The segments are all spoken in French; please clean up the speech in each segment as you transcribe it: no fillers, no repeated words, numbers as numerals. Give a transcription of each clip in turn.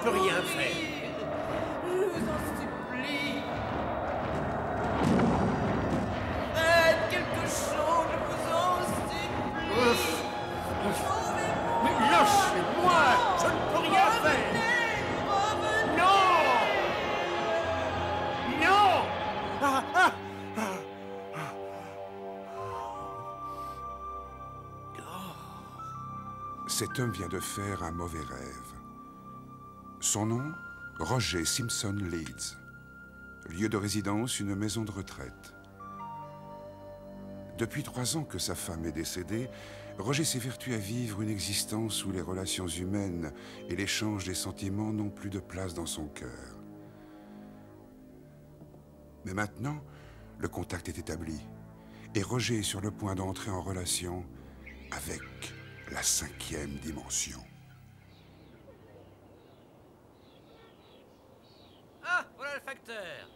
peux rien faire. Je vous en supplie. Faites quelque chose, je vous en supplie. Sauvez-moi. Mais lâchez-moi! Je ne peux rien faire! Revenez. Non! Non! Cet homme vient de faire un mauvais rêve. Son nom, Roger Simpson Leeds. Lieu de résidence, une maison de retraite. Depuis 3 ans que sa femme est décédée, Roger s'évertue à vivre une existence où les relations humaines et l'échange des sentiments n'ont plus de place dans son cœur. Mais maintenant, le contact est établi et Roger est sur le point d'entrer en relation avec la 5e dimension. Ah, voilà le facteur.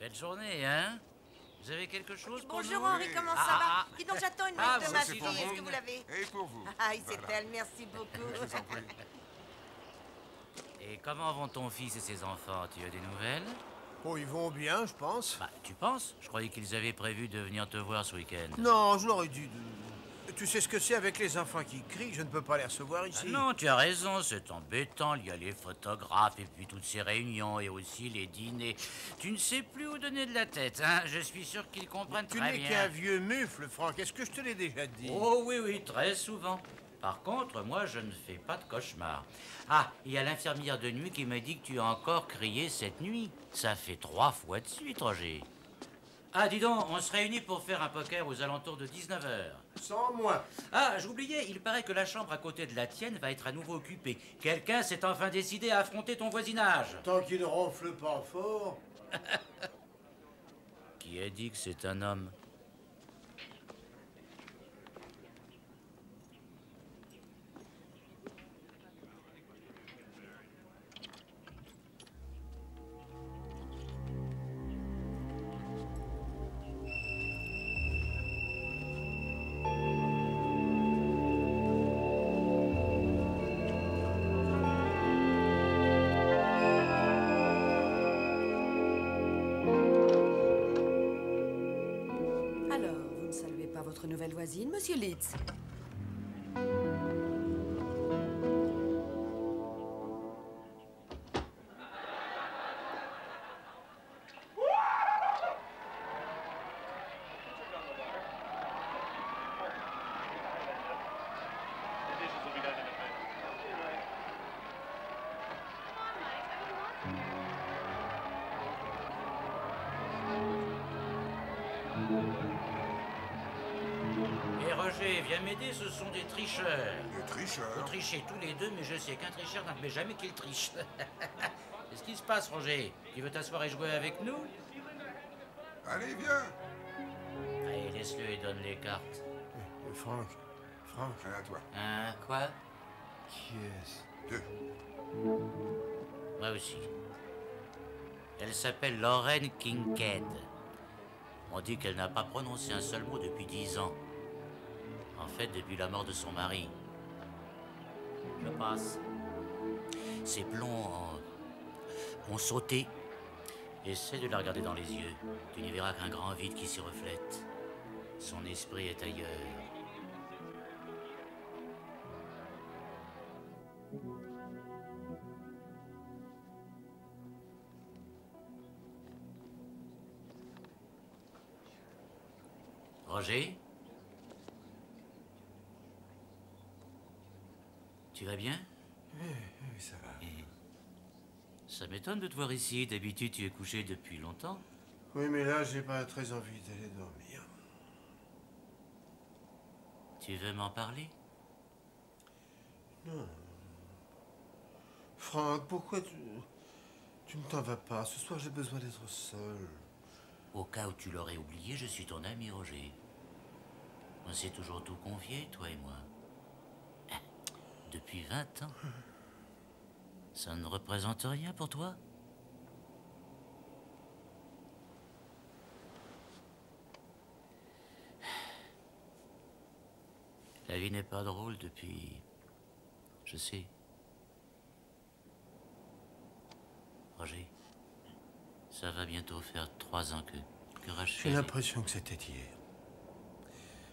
Belle journée, hein? Vous avez quelque chose pour Bonjour nous? Henri, comment ça va? Dis donc, j'attends une Ah, lettre de ça, ma c'est fille, pour est-ce vous. que vous l'avez? Et pour vous. Ah, c'est elle, merci beaucoup. Je vous en prie. Et comment vont ton fils et ses enfants? Tu as des nouvelles? Oh, ils vont bien, je pense. Bah, tu penses? Je croyais qu'ils avaient prévu de venir te voir ce week-end. Non, je leur ai dit de... Tu sais ce que c'est avec les enfants qui crient? Je ne peux pas les recevoir ici. Ah non, tu as raison, c'est embêtant. Il y a les photographes et puis toutes ces réunions et aussi les dîners. Tu ne sais plus où donner de la tête, hein? Je suis sûr qu'ils comprennent Tu très n'es bien. qu'un vieux mufle, Franck. Est-ce que je te l'ai déjà dit? Oh oui, oui, très souvent. Par contre, moi, je ne fais pas de cauchemars. Ah, il y a l'infirmière de nuit qui m'a dit que tu as encore crié cette nuit. Ça fait 3 fois de suite, Roger. Ah, dis donc, on se réunit pour faire un poker aux alentours de 19h. Sans moi. Ah, j'oubliais, il paraît que la chambre à côté de la tienne va être à nouveau occupée. Quelqu'un s'est enfin décidé à affronter ton voisinage. Tant qu'il ne ronfle pas fort. Qui a dit que c'est un homme? Alors, vous ne saluez pas votre nouvelle voisine, monsieur Leeds? Et Roger, viens m'aider, ce sont des tricheurs. Des tricheurs. Vous trichez tous les deux, mais je sais qu'un tricheur n'admet jamais qu'il triche. Qu'est-ce qui se passe, Roger? Tu veux t'asseoir et jouer avec nous? Allez, viens. Allez, laisse-le et donne les cartes. Franck. Rien à toi. Hein, quoi? Qui est-ce? 2. Moi aussi. Elle s'appelle Lorraine Kincaid. On dit qu'elle n'a pas prononcé un seul mot depuis 10 ans. En fait, depuis la mort de son mari. Je passe. Ses plombs ont sauté. Essaie de la regarder dans les yeux. Tu n'y verras qu'un grand vide qui s'y reflète. Son esprit est ailleurs. Roger? Tu vas bien? Oui, ça va. Ça m'étonne de te voir ici. D'habitude, tu es couché depuis longtemps. Oui, mais là, j'ai pas très envie d'aller dormir. Tu veux m'en parler? Non. Franck, pourquoi tu ne t'en vas pas? Ce soir, j'ai besoin d'être seul. Au cas où tu l'aurais oublié, je suis ton ami, Roger. On s'est toujours tout confié, toi et moi. Depuis 20 ans. Ça ne représente rien pour toi? La vie n'est pas drôle depuis... Je sais. Roger, ça va bientôt faire 3 ans que Rachel... J'ai l'impression que c'était hier.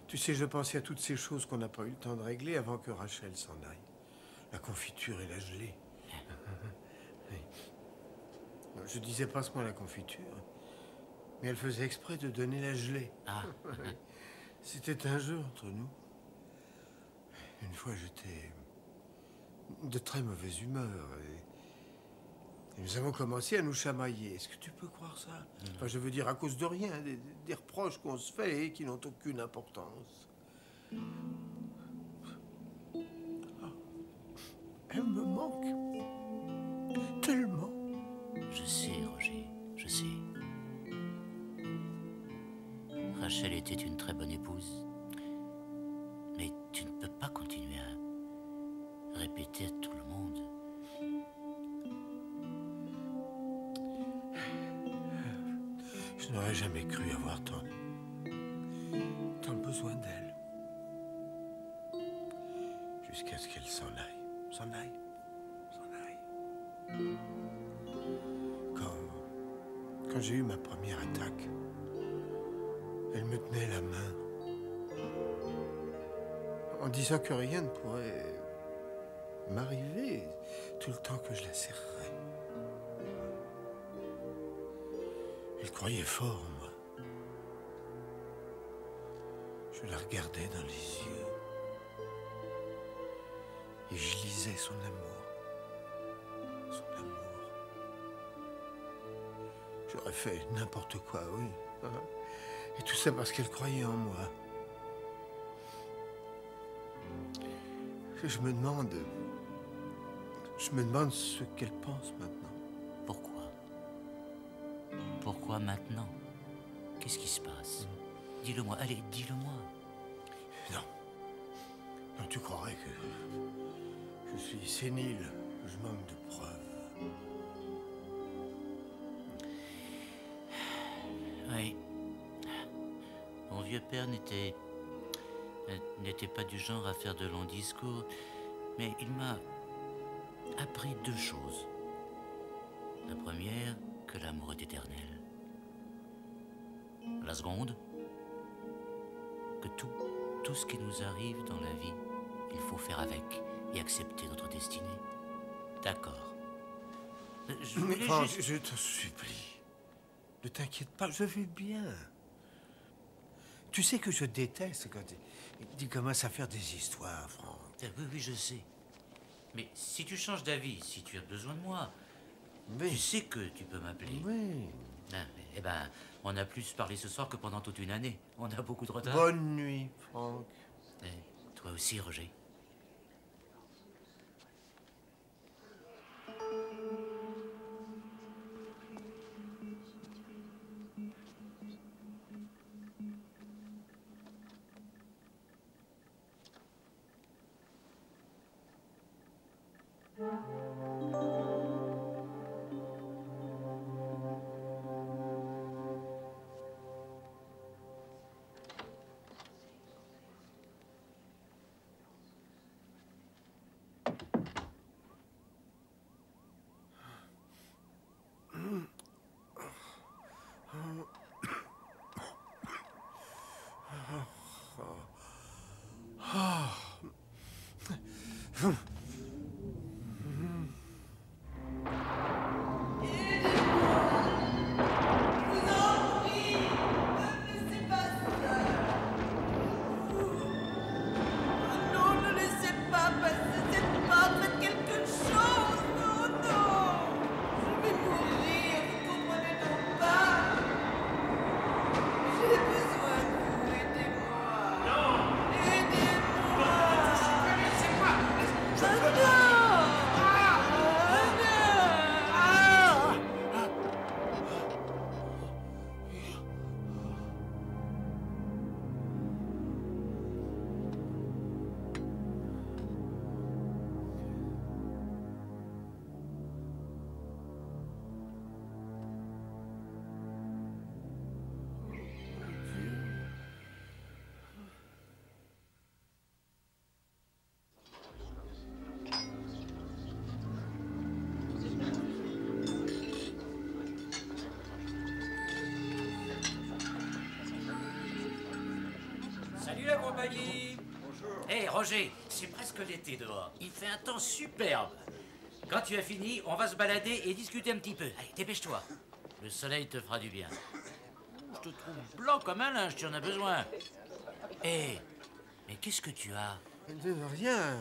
Tu sais, je pensais à toutes ces choses qu'on n'a pas eu le temps de régler avant que Rachel s'en aille. La confiture et la gelée. Oui. Je disais passe-moi la confiture, mais elle faisait exprès de donner la gelée. Ah. C'était un jeu entre nous. Une fois, j'étais de très mauvaise humeur et nous avons commencé à nous chamailler. Est-ce que tu peux croire ça? Enfin, je veux dire, à cause de rien, des reproches qu'on se fait et qui n'ont aucune importance. Elle me manque tellement. Je sais, Roger, je sais. Rachel était une très bonne épouse. Mais tu ne peux pas continuer à répéter à tout le monde. Je n'aurais jamais cru avoir tant besoin d'elle. Jusqu'à ce qu'elle s'en aille. S'en aille. Quand j'ai eu ma première attaque, elle me tenait la main en disant que rien ne pourrait m'arriver tout le temps que je la serrais. Elle croyait fort en moi. Je la regardais dans les yeux et je lisais son amour. Son amour. J'aurais fait n'importe quoi, oui. Et tout ça parce qu'elle croyait en moi. Je me demande ce qu'elle pense maintenant. Pourquoi? Pourquoi maintenant? Qu'est-ce qui se passe? Dis-le-moi, allez, dis-le-moi. Non. Non, tu croirais que je suis sénile, que je manque de preuves. Oui. Mon vieux père n'était pas du genre à faire de longs discours, mais il m'a appris 2 choses. La première, que l'amour est éternel. La seconde, que tout ce qui nous arrive dans la vie, il faut faire avec et accepter notre destinée. D'accord. Je te supplie. Ne t'inquiète pas, je vais bien. Tu sais que je déteste quand il commence à faire des histoires, Franck. Oui, je sais. Mais si tu changes d'avis, si tu as besoin de moi, Oui. tu sais que tu peux m'appeler. Oui. Eh ben, on a plus parlé ce soir que pendant toute une année. On a beaucoup de retard. Bonne nuit, Franck. Toi aussi, Roger. Roger, c'est presque l'été dehors. Il fait un temps superbe. Quand tu as fini, on va se balader et discuter un petit peu. Allez, dépêche-toi. Le soleil te fera du bien. Je te trouve blanc comme un linge, tu en as besoin. Hé, mais qu'est-ce que tu as? Rien.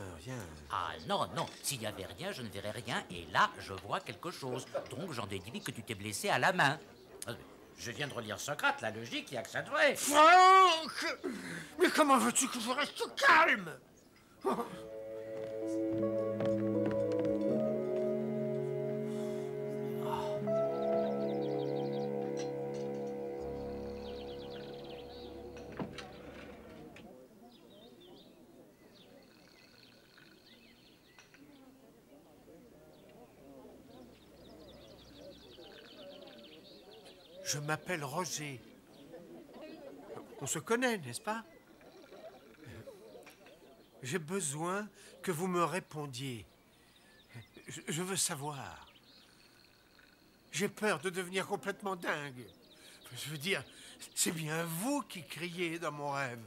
Ah non, non, s'il n'y avait rien, je ne verrais rien, et là, je vois quelque chose. Donc, j'en déduis que tu t'es blessé à la main. Je viens de relire Socrate, la logique, il n'y a que ça de vrai. Franck! Mais comment veux-tu que je reste calme? Je m'appelle Roger. On se connaît, n'est-ce pas? J'ai besoin que vous me répondiez. Je veux savoir. J'ai peur de devenir complètement dingue. Je veux dire, c'est bien vous qui criez dans mon rêve.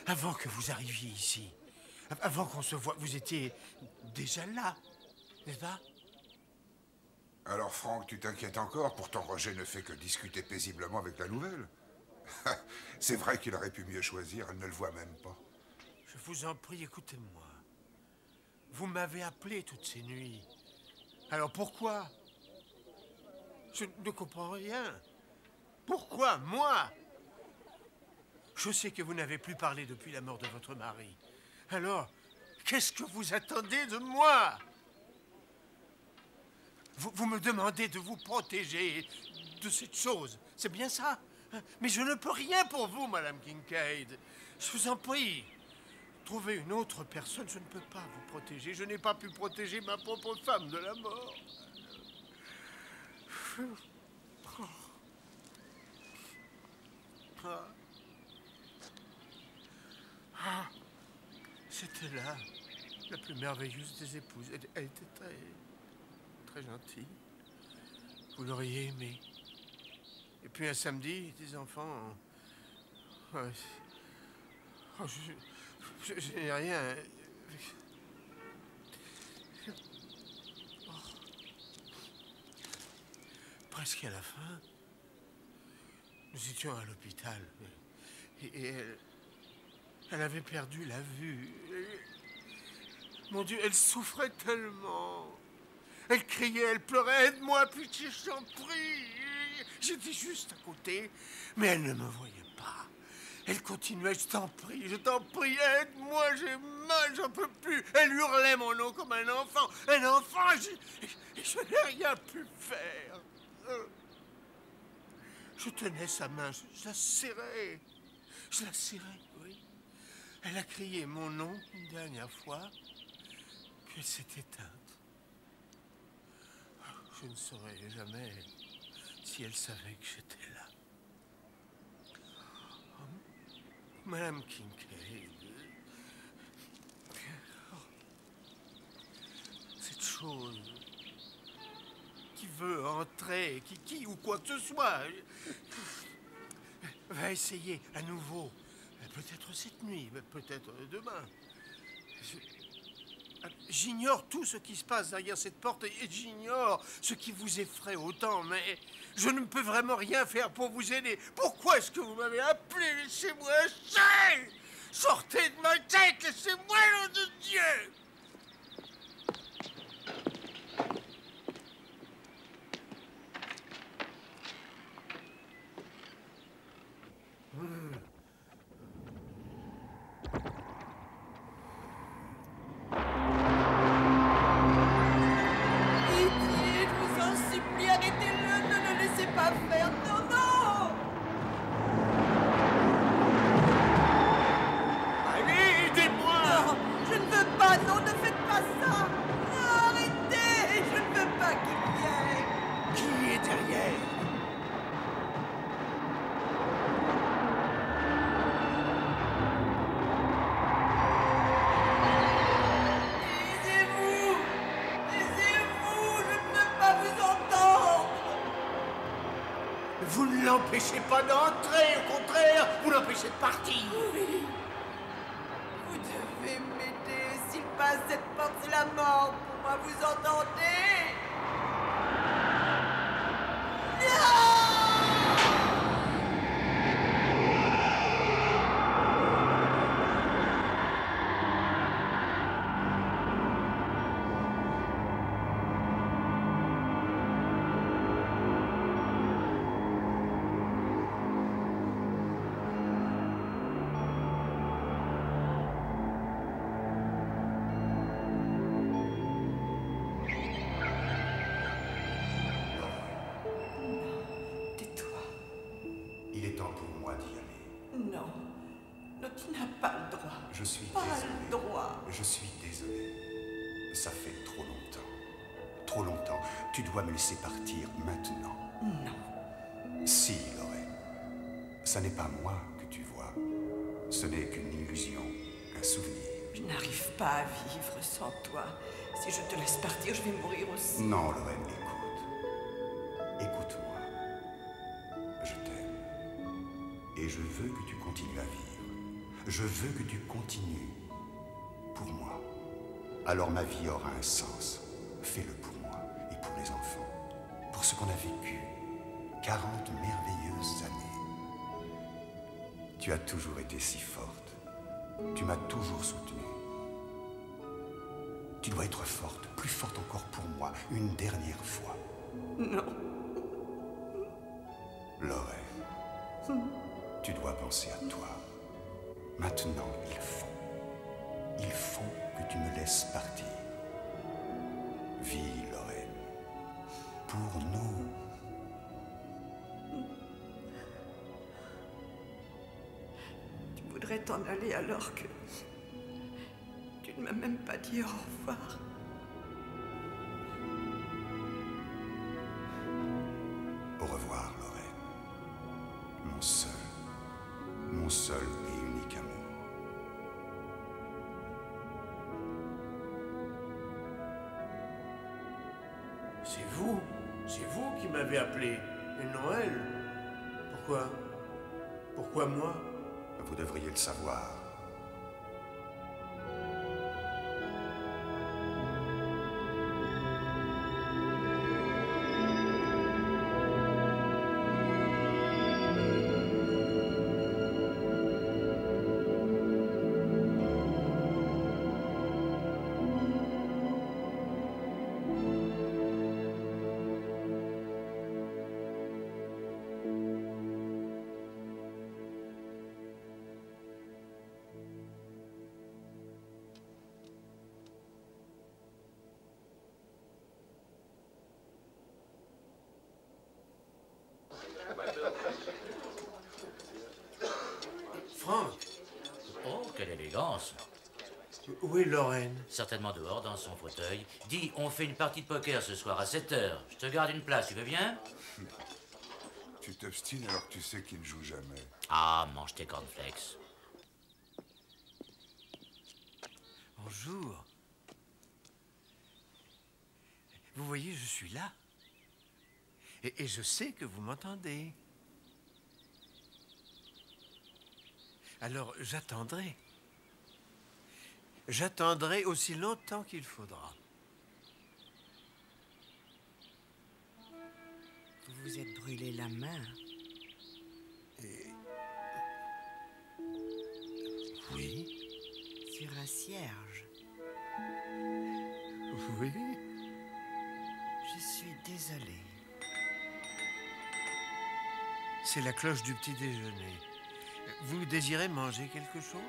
Avant que vous arriviez ici, avant qu'on se voie, vous étiez déjà là, n'est-ce pas? Alors, Franck, tu t'inquiètes encore? Pourtant, Roger ne fait que discuter paisiblement avec la nouvelle. C'est vrai qu'il aurait pu mieux choisir, elle ne le voit même pas. Je vous en prie, écoutez-moi. Vous m'avez appelé toutes ces nuits. Alors pourquoi? Je ne comprends rien. Pourquoi, moi? Je sais que vous n'avez plus parlé depuis la mort de votre mari. Alors, qu'est-ce que vous attendez de moi? Vous me demandez de vous protéger de cette chose. C'est bien ça? Mais je ne peux rien pour vous, Madame Kincaid. Je vous en prie. Trouvez une autre personne, je ne peux pas vous protéger. Je n'ai pas pu protéger ma propre femme de la mort. C'était là, la plus merveilleuse des épouses. Elle était très gentille. Vous l'auriez aimée. Et puis un samedi, des enfants... je n'ai rien... Presque à la fin, nous étions à l'hôpital. Et elle avait perdu la vue. Mon Dieu, elle souffrait tellement. Elle criait, elle pleurait, aide-moi, pitié, je t'en prie. J'étais juste à côté, mais elle ne me voyait pas. Elle continuait, je t'en prie, aide-moi, j'ai mal, j'en peux plus. Elle hurlait mon nom comme un enfant, et je n'ai rien pu faire. Je tenais sa main, je la serrais, oui. Elle a crié mon nom une dernière fois, puis elle s'est éteinte. Je ne saurais jamais si elle savait que j'étais là. Madame Kincaid, cette chose qui veut entrer, qui ou quoi que ce soit, va essayer à nouveau, peut-être cette nuit, peut-être demain. J'ignore tout ce qui se passe derrière cette porte et j'ignore ce qui vous effraie autant, mais je ne peux vraiment rien faire pour vous aider. Pourquoi est-ce que vous m'avez appelé? Laissez-moi seul! Sortez de ma tête! Laissez-moi, nom de Dieu! ne l'empêchez pas d'entrer, au contraire, vous l'empêchez de partir. Oui. Vous devez m'aider. S'il passe cette porte, c'est la mort pour moi, vous entendez? Il est temps pour moi d'y aller. Non. Non, tu n'as pas le droit. Je suis pas désolé. le droit. Je suis désolé. Ça fait trop longtemps. Trop longtemps. Tu dois me laisser partir maintenant. Non. Si, Lorraine. Ça n'est pas moi que tu vois. Ce n'est qu'une illusion, un souvenir. Je n'arrive pas à vivre sans toi. Si je te laisse partir, je vais mourir aussi. Non, Lorraine, écoute. Écoute-moi. Je t'aime. Et je veux que tu continues à vivre. Je veux que tu continues. Pour moi. Alors ma vie aura un sens. Fais-le pour moi et pour les enfants. Pour ce qu'on a vécu. 40 merveilleuses années. Tu as toujours été si forte. Tu m'as toujours soutenue. Tu dois être forte, plus forte encore pour moi, une dernière fois. Non. Lorraine, tu dois penser à toi. Maintenant, il faut que tu me laisses partir. Vis, Lorraine, pour nous. Tu voudrais t'en aller alors que... Tu ne m'as même pas dit au revoir. Au revoir, Lorraine. Mon seul et unique amour. C'est vous qui m'avez appelé, et non elle. Pourquoi? Pourquoi moi? Vous devriez le savoir. Franck, Oh, quelle élégance. où est Lorraine? Certainement dehors, dans son fauteuil. Dis, on fait une partie de poker ce soir à 7h. Je te garde une place, tu veux bien? Tu t'obstines alors que tu sais qu'il ne joue jamais. Ah, mange tes cornflakes. Bonjour. Vous voyez, je suis là. Et je sais que vous m'entendez. Alors, j'attendrai. J'attendrai aussi longtemps qu'il faudra. Vous vous êtes brûlé la main. Oui, Sur un cierge. oui. Je suis désolée. C'est la cloche du petit déjeuner. Vous désirez manger quelque chose?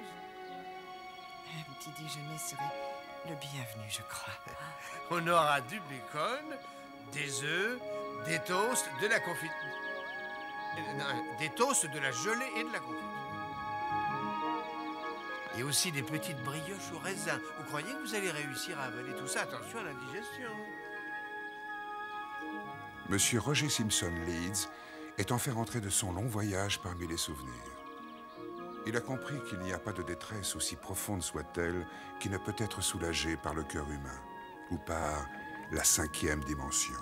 Un petit déjeuner serait le bienvenu, je crois. On aura du bacon, des œufs, des toasts, de la confiture. Des toasts, de la gelée et de la confiture. Et aussi des petites brioches au raisin. Vous croyez que vous allez réussir à avaler tout ça? Attention à la digestion. Monsieur Roger Simpson Leeds est enfin rentré de son long voyage parmi les souvenirs. Il a compris qu'il n'y a pas de détresse, aussi profonde soit-elle, qui ne peut être soulagée par le cœur humain ou par la 5e dimension.